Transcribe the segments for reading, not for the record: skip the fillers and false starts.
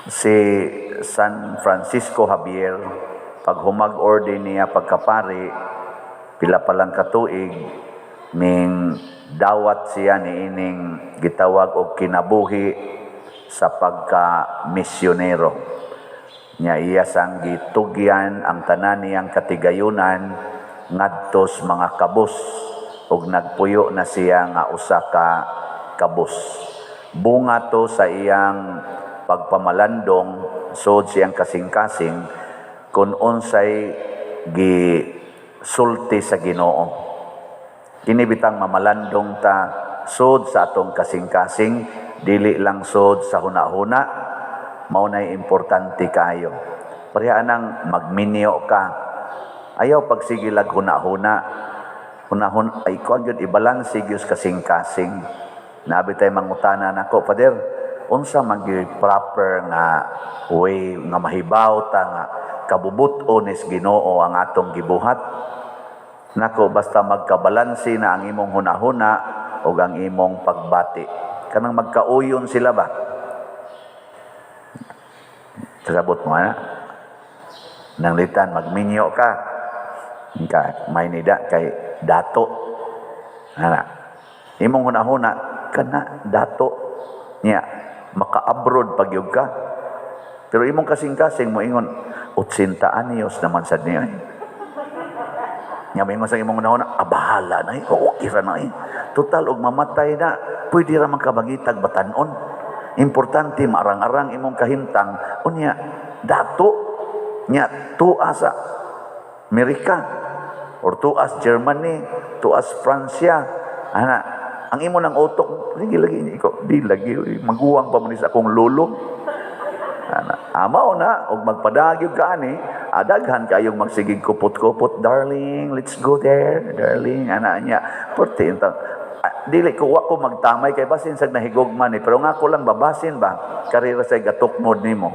Si San Francisco Javier, pag humag-order niya pagkapari, pila pa lang katuig, ning dawat siya ni ining gitawag og kinabuhi sa pagka-misyonero. Nya iya sang gitugyan ang tanan niyang katigayunan ngadtos mga kabus ug nagpuyo na siya nga usa ka kabus. Bunga to sa iyang pagpamalandong sud siyang kasing-kasing kung unsay gisulti sa Ginoo. Kini bitang mamalandong ta sud sa atong kasing-kasing, dili lang sud sa hunahuna, mao nay importante kayo. Pareha nang magminyo ka. Ayaw pagsigilag hunahuna. Hunahuna ay kuan gyud ibalanse gyud kasing-kasing. Nabi tay mangutana nako, Father, unsa man gyud proper nga way nga mahibaw ta nga kabubut-on is Ginoo ang atong gibuhat? Nako, basta magkabalansi na ang imong hunahuna o ang imong pagbati. Kanang magkauyon sila ba? Kasabot mo na. Nang litan, magminyo ka. May nida kay dato. Imong hunahuna, kana dato. Niya, maka-abroad pagyog ka. Pero imong kasing-kasing mo ingon, 80 anyos naman sad niya. Nya mingon sa imong hunahuna, bahala na okay ra na total og mamatay na, pwede ra man kabagitag batan-on. Importante marang-arang imong kahimtang unya dato nya tuas sa Amerika or tuas Germany, tuas Pransya. Ang imo nang utok, sige lagi ko, di lagi maguwang pa man sa akong lolo. Amaw na og magpadagyog ka ani, adaghan kayong magsigig kupot-kupot, darling, let's go there, darling, niya. Porte dili ko wa ko magtamay kay basin sag nahigugman pero nga ko lang babasin ba karira sa gatukmod nimo.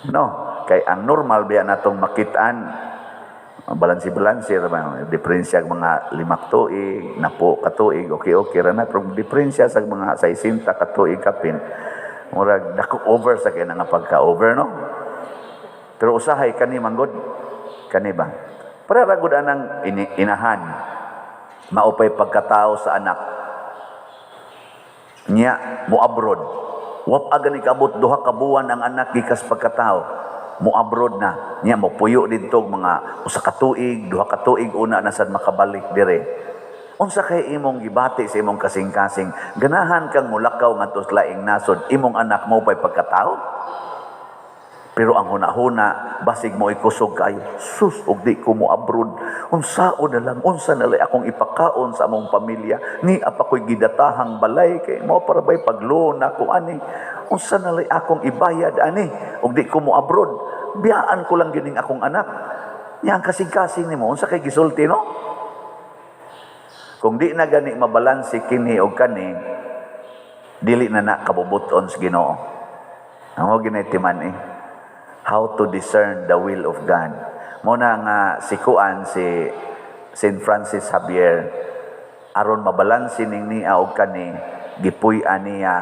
No, kay ang normal biya natong makitaan balansi-balansi ra diferensya mga 5 tuig, 10 ka tuig, okay ra na, pero diferensya sa mga 60 ka tuig kapin. Murag dako over sa kay nga pagka-over, no? Pero usahay kani manggod. Kani ba? Para ragud anang inahan. Maupay pagkatao sa anak. Nya mo abroad. Wa agani kabot duha ka buwan ang anak gikas pagkatao. Mo abroad na. Nya mo puyo didto mga usa ka tuig, duha ka tuig una na sad makabalik dire. Unsa kay imong gibati sa imong kasing-kasing? Ganahan kang mulakaw ngadto sa laing nasod, imong anak mo pay pagkatao? Pero ang hunahuna, basig mo ikusog kayo, sus, og di ko mo abroad. Unsa na lang akong ipakaon sa among pamilya. Ni apa ko'y gidatahang balay, kay mo para ba'y pag-loan ako ani. Unsa na lang akong ibayad ani, og di ko mo abroad. Biyaan ko lang gining akong anak. Yang kasing-kasing ni mo, unsa kay gisulti, no? Kung di na gani mabalansi kini o kani, dili na kabubuton sa Ginoo. Ang ginitiman how to discern the will of God. Muna nga si St. Francis Javier, aron mabalansi ning niya o kani, gipuy-an niya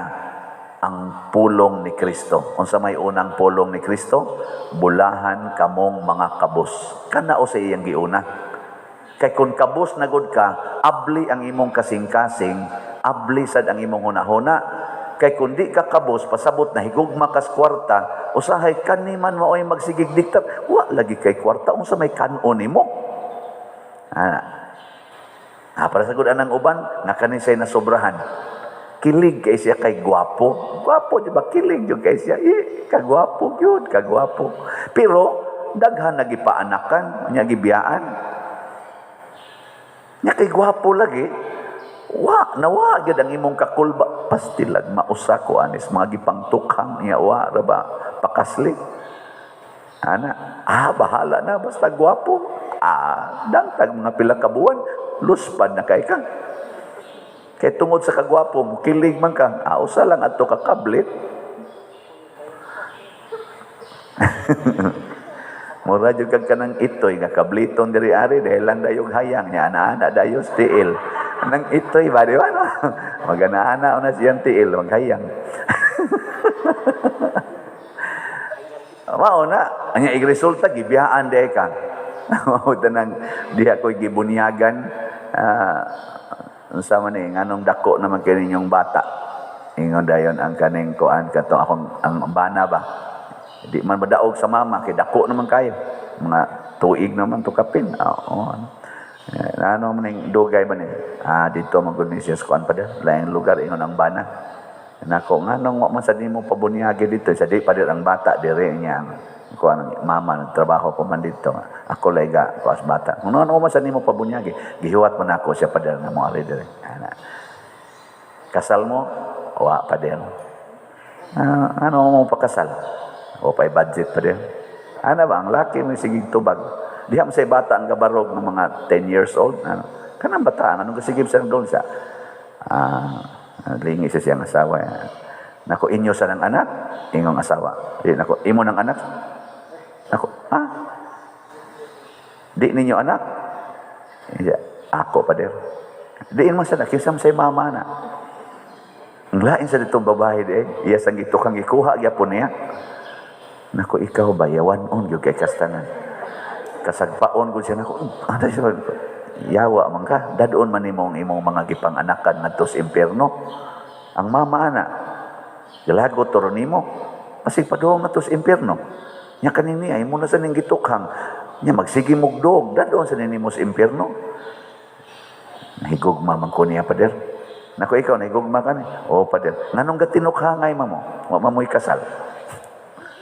ang pulong ni Kristo. Unsa may unang pulong ni Kristo? Bulahan kamong mga kabus. Kanao sa iyang giuna. Kay kung kabus na gud ka, abli ang imong kasing-kasing, abli sad ang imong hunahuna. Kay kung di ka kabus, pasabot na higugma kas kwarta, usahay kaniman maoy magsigig diktat, wa lagi kay kwarta, unsa may kanon nimo. Para sa gud anang uban, nga kani say nasobrahan. Kilig kay siya kay gwapo. Gwapo di ba? Kilig yun kay siya. Kagwapo yun, kagwapo. Pero daghan nagipaanakan, nya gibiyaan. Nya kay gwapo lagi, nawa gyud ang imong kakulba, pastilag mausa ko anis mga gipangtukhang niya wa ra ba pakasli. Bahala na basta gwapo. Dangtag mga pila ka buwan, luspad na kay ka. Kay tungod sa kagwapo mo, kilig man ka, usa lang adto ka kablit. Mura jud kag kanang itoy nga kabliton diri ari dahil lang dayog hayang niya ana dayos tiil. Nang ito'y ba, di ba? No? Magana-ana na siyang tiil, maghayang. Mao na, ang igresulta, gibiyaan di ka. Mao nang diha ko'y gibunyagan, unsa man ni nganong dako naman kaninyong bata. Ingon dayon ang kaning kuan kato akong ang bana ba. Di man madaog sa mama kay dako naman kayo. Mga tuig naman to kapin. Oo. Ano man ning dugay ba ni? Dito man gud ni siya kuan pa der. Laing lugar ingon ang bana. Nako nganong wa man sad nimo pabunyagi dito sa di pa der ang bata dire niya. Kuan mama nagtrabaho pa man dito. Ako layga ko as bata. Ano man sad nimo pabunyagi? Gihuwat man ako siya pa der nga mo ari dire. Kasal mo? Wa pa din. Ano mo pakasal? O pa'y budget pa din. Ano ba? Ang laki mo sigig tubag. Diha mo sa bata ang gabarog ng mga 10 years old. Kanang bata, anong kasigib sa doon sa lingi sa siyang asawa. Nako, inyo sa ng anak, ingong asawa. Nako, imo ng anak? Nako, di ninyo anak? Ako pa din. Diin mo sa anak, kisam sa mama na. Ang lain sa ditong babae iya sang gitukang ikuha gyapon niya. Nako ikaw ba yawan-on gyud kay kastanan. Kasagpaon gud siya nako. Ada siya. Yawa man ka, dadon man imong mga gipang-anakan ngadto sa impierno. Ang mama ana galagot toro nimo. Pasig paduong ngadto sa impierno. Nya kanini ay mo na sa ning gitukhang. Nya magsige mugdog dadon sa nimo sa impierno. Nahigugma man ko niya pader. Nako ikaw nahigugma ka ni. O pader. Nganong gatinukhangay mamo? Wa mamoy kasal.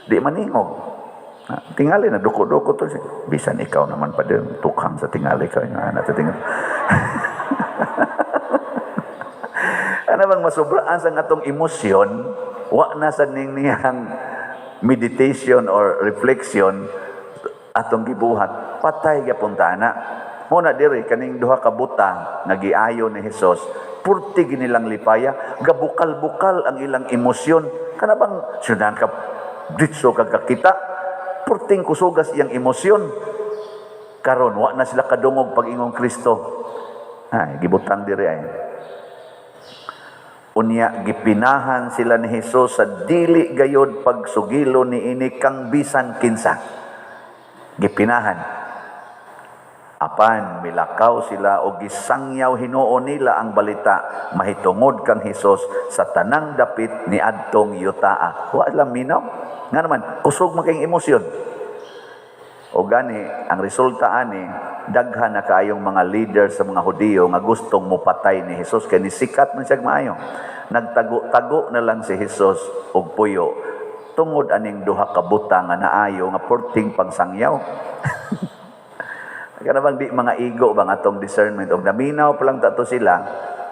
Di maningog. Tingali na duko-duko to siya. Bisan ikaw naman pader tukhang sa tingali ka nga na tingali. Ano bang masubraan sa atong emosyon? Wa na sa ning niyang meditation or reflection atong gibuhat. Patay gyapon ta na. Muna diri kaning duha ka butang nga giayo ni Hesus. Purti ginilang lipaya, gabukal-bukal ang ilang emosyon. Kana bang sudan ka ditso kagakita, purting kusugas iyang emosyon. Karon wa na sila kadungog pag-ingong Kristo. Gibutang diri ay. Unya gipinahan sila ni Hesus sa dili gayod pagsugilo ni ini kang bisan kinsa. Gipinahan. Apan milakaw sila o gisangyaw hinuon nila ang balita mahitungod kang Hesus sa tanang dapit ni adtong yutaa. Wa lang minaw. Nga naman, kusog man kayong emosyon. O gani, ang resulta ani, daghan na kaayong mga leader sa mga Hudiyo nga gustong mupatay ni Hesus kay nisikat man siya maayo. Nagtago-tago na lang si Hesus og puyo tungod aning duha ka butang nga naayo nga porting pagsangyaw. Kana bang di mga igo bang atong discernment og naminaw pa lang tato sila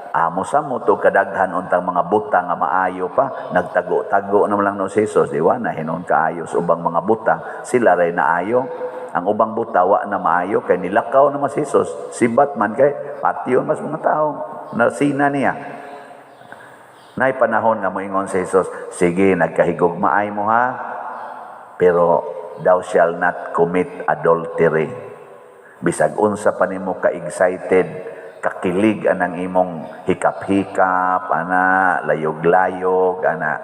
amo sa mo to kadaghan untang mga butang nga maayo pa nagtago-tago na lang no si Jesus di wa na hinon kaayo sa ubang mga buta sila ray naayo ang ubang buta wa na maayo kay nilakaw na mas Jesus si Batman kay patio mas mga tao na sina niya nay panahon nga moingon si Jesus sige nagkahigugmaay mo ha pero thou shall not commit adultery. Bisag unsa pa nimo ka-excited, kakilig anang imong hikap-hikap, ana layog-layog, ana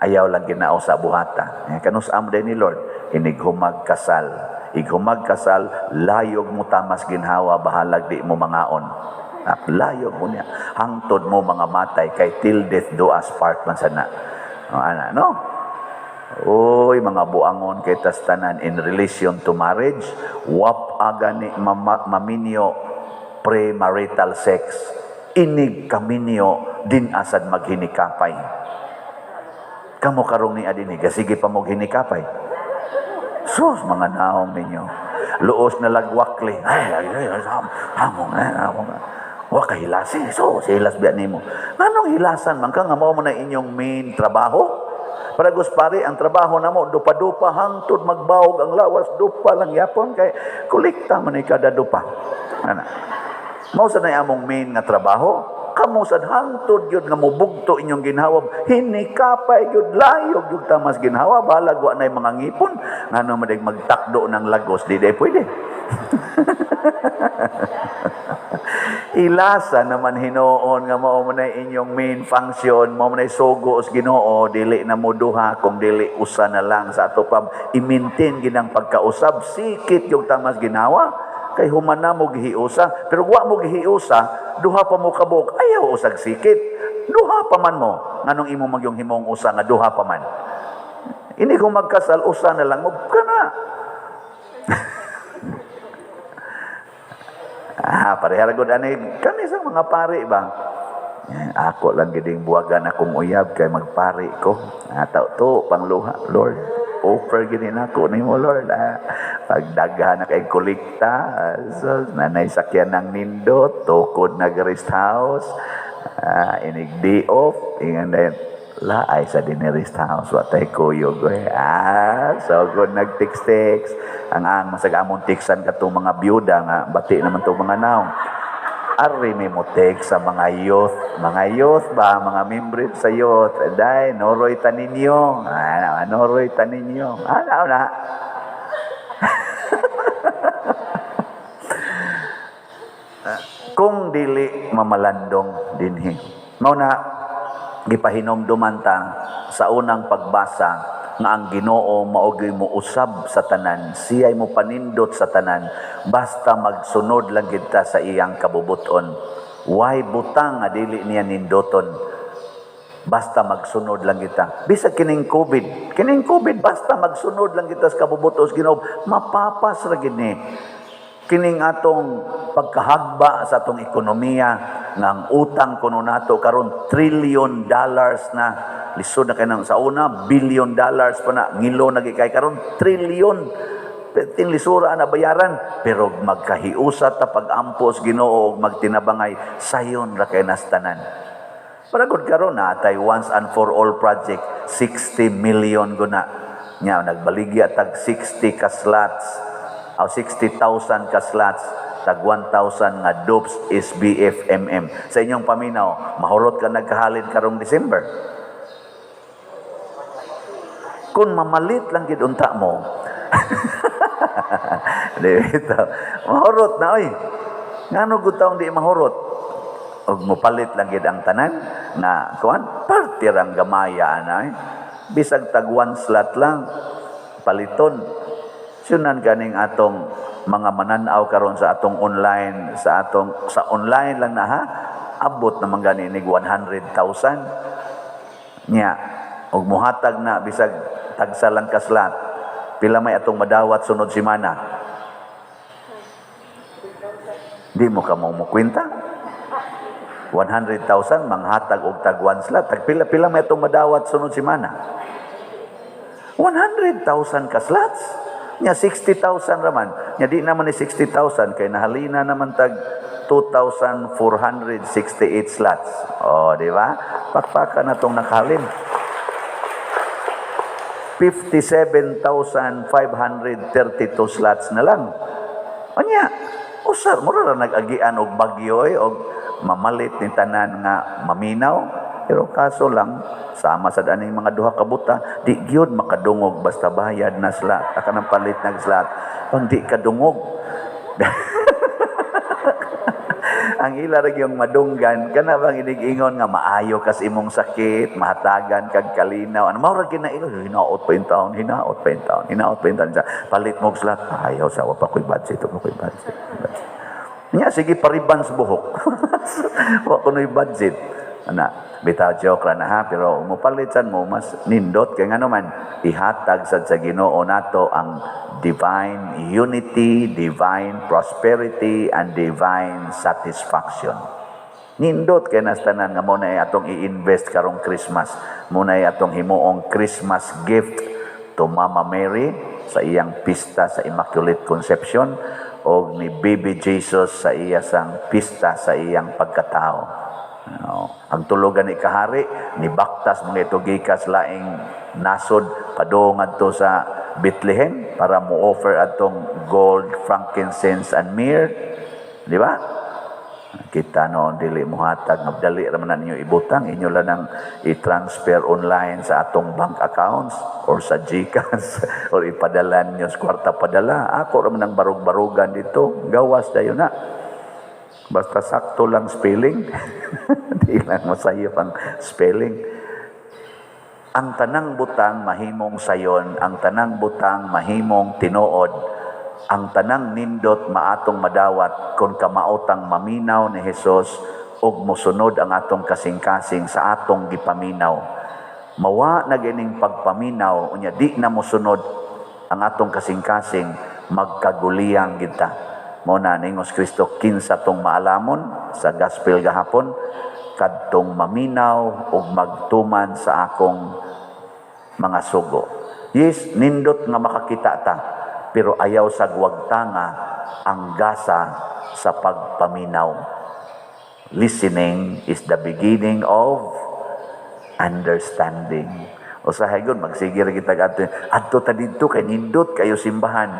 ayaw lang ginao sa buhata. Kanus-am din ni Lord, inighumag kasal. Ighumag kasal, layog mo tamas ginhawa, bahalag di mo mangaon. Layog mo niya. Hangtod mo mga matay, kay till death do us part man sana. Ana, no? Oy, mga buangon kay tastanan in relation to marriage, wap agani maminyo premarital sex. Inig kaminyo din asad maghinikapay. Kamo karong ni adini, sige pa mo hinikapay. Sus, mga naong ninyo. Luos na lagwakli. Hamong. Wa kahilasi. So, hilas biya nimo. Anong hilasan man ka nga mao mo na inyong main trabaho? Para guspari ang trabaho namo dupa-dupa hangtod magbawog ang lawas dupa lang yapon kay kolekta man kada dupa. Ana. Mao sa nay among main nga trabaho Kamo sad hangtod gyud nga mubugto inyong ginhawa, hinikapay gyud layog gyud ta mas ginhawa, balag wa nay mga ngipon ngano madig magtakdo ng lagos, di pwede. Ilasa naman hinuon nga mao man inyong main function, mao man sugo os Ginoo, dili na mo duha kung dili usa na lang sa ato pa i-maintain ginang pagkausab, sikit yung tamas ginawa kay human na mo gihiusa, pero wa mo gihiusa duha pa mo kabuk, ayaw usag sikit, duha pa man mo nganong imo magyong himong usa nga duha pa man, ini kung magkasal usa na lang mo kana. Parehara gud ani kami sa mga pari ba. Ako lang giding buwagan akong uyab kay magpari ko. Ataw to pangluha, Lord. Offer gini nako nimo Lord. Pagdaghan na kay kolekta, so nanay sakyan ng nindot, tukod nag rest house, inig day off, ingan din laay sa dinnerist house, watay kuyog. So good nag-text. Ang masagamon tiksan ka itong mga byuda nga, bati naman itong mga naong. Ari may mo text sa mga youth ba, mga member sa youth. Day, noroy taninyo. Noroy taninyo. Na. Kung dili mamalandong dinhi. Mauna, gipahinomduman ta sa unang pagbasa nga ang Ginoo maogi mo usab sa tanan, siya'y mo panindot sa tanan, basta magsunod lang kita sa iyang kabubuton. Way butang nga dili niya nindoton, basta magsunod lang kita. Bisag kining COVID, basta magsunod lang kita sa kabubuton sa Ginoo, mapapas ra gid ni. Kining atong pagkahagba sa atong ekonomiya, nga ang utang kuno nato karon $1 trillion na, lisod na kanang sa una $1 billion pa na, ngilo na gikay karon trillion, tin lisura na bayaran, pero magkahiusat ta pag-ampos Ginoo, magtinabangay sayon ra kay nastanan. Paragod karon na tay once and for all project, 60 million guna nya, nagbaligya tag 60 ka slots o 60,000 ka slots, tag 1,000 nga dopes SBF MM. Sa inyong paminaw, mahurot ka nagkahalin karong December. Kung mamalit lang gid unta mo. Dito, mahurot na oy. Ngano gud taong di mahurot? Og mopalit lang gid ang tanan na kuan, parte rang gamaya na. Bisag tag 1 slot lang paliton. Sunan ganing atong mga mananaw karon sa atong online, sa online lang na abot naman gani nig 100,000 nya, og muhatag na bisag tagsa lang ka slot, pila may atong madawat sunod semana, di mo ka mo kwenta 100,000 manghatag og tag 1 slot, tag pila may atong madawat sunod semana, 100,000 ka slots nya, 60,000 raman nya, di naman ni 60,000 kay nahalina naman tag 2,468 slots. Di ba? Pakpakan na tong nakalin. 57,532 slots na lang. Anya, usar mo ra nag-agian og bagyo og mamalit ni tanan nga maminaw. Pero kaso lang, sama sa daning mga duha ka buta, di gyud makadungog basta bayad na slot, aka nang palit ng slot. Pang di kadungog. Ang ila ra yung madunggan, kana bang inig-ingon nga maayo kas imong sakit, mahatagan kag kalinaw. Ano mao ra ginailo, hinaot pa yung taon. Palit mo slot, ayaw sa wa pa koy budget, Nya sige pariban sa buhok. Wa kunoy budget. Bitaw joke ra na ha, pero mupalitan mo mas nindot kay ngano man ihatag sa Ginoo nato ang divine unity, divine prosperity, and divine satisfaction. Nindot kay nastanan nga mo na atong i-invest karong Christmas, mo na atong himuong Christmas gift to Mama Mary sa iyang pista sa Immaculate Conception o ni Baby Jesus sa iyang pista sa iyang pagkatao. Ang tulugan ni kahari ni baktas mga ito gikas laing nasod padung adto sa Bethlehem para mo offer atong gold, frankincense and myrrh, di ba? Kita noon dili muhatag nga dali ra man ninyo ibutang, inyo lang nang i-transfer online sa atong bank accounts or sa GCash or ipadala ninyo sa kwarta padala. Ako ra man ang barug-barugan dito, gawas dayon na. Basta sakto lang spelling. Di lang masayop ang spelling. Ang tanang butang mahimong sayon, ang tanang butang mahimong tinuod, ang tanang nindot maatong madawat kung kamaotang maminaw ni Hesus ug mosunod ang atong kasing-kasing sa atong gipaminaw. Mawa na gining pagpaminaw unya di na mosunod ang atong kasing-kasing, magkaguliyang kita. Mao na ningos Kristo kinsa tong maalamon sa gospel gahapon, kadtong maminaw ug magtuman sa akong mga sugo. Yes, nindot nga makakita ta, pero ayaw sa guwagtanga ang gasa sa pagpaminaw. Listening is the beginning of understanding. O sa haygon, magsigir kita adto ta dito kay nindot kayo simbahan.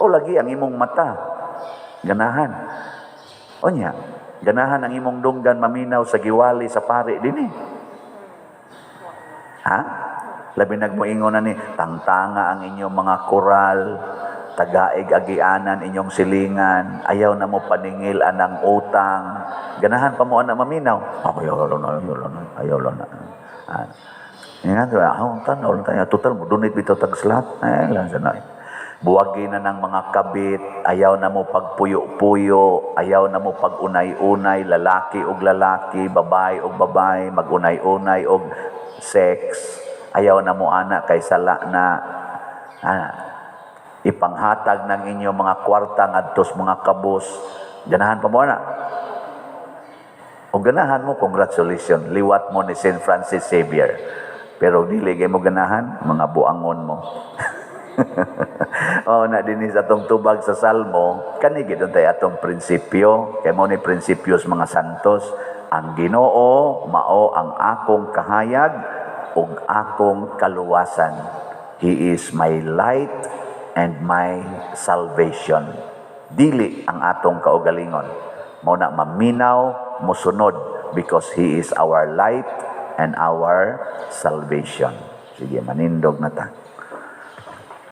O lagi ang imong mata, ganahan. O niya, ganahan ang imong dunggan maminaw sa giwali sa pare din eh. Ha? Labi nagmoingon na ni, tangtanga ang inyong mga koral, tagaig agianan inyong silingan, ayaw na mo paningil anang utang, ganahan pa mo na maminaw. Ayaw na. Yan, tanaw lang tayo, total mo, dunit bitaw tagslat. Lang sanay. Buwagi na ng mga kabit, ayaw na mo pagpuyo-puyo, ayaw na mo pagunay-unay, lalaki og lalaki, babae og babae, magunay-unay og sex. Ayaw na mo anak kay sala na ipanghatag ng inyong mga kwarta ngadtos mga kabos. Ganahan pa mo na. O ganahan mo, congratulations. Liwat mo ni St. Francis Xavier. Pero dili kay mo ganahan, mga buangon mo. Na dinis atong tubag sa Salmo, kanigi doon tayo atong prinsipyo, kay mo ni prinsipyos mga santos, ang Ginoo mao ang akong kahayag ug akong kaluwasan. He is my light and my salvation. Dili ang atong kaugalingon. Mao na maminaw, mosunod, because He is our light and our salvation. Sige, manindog na ta.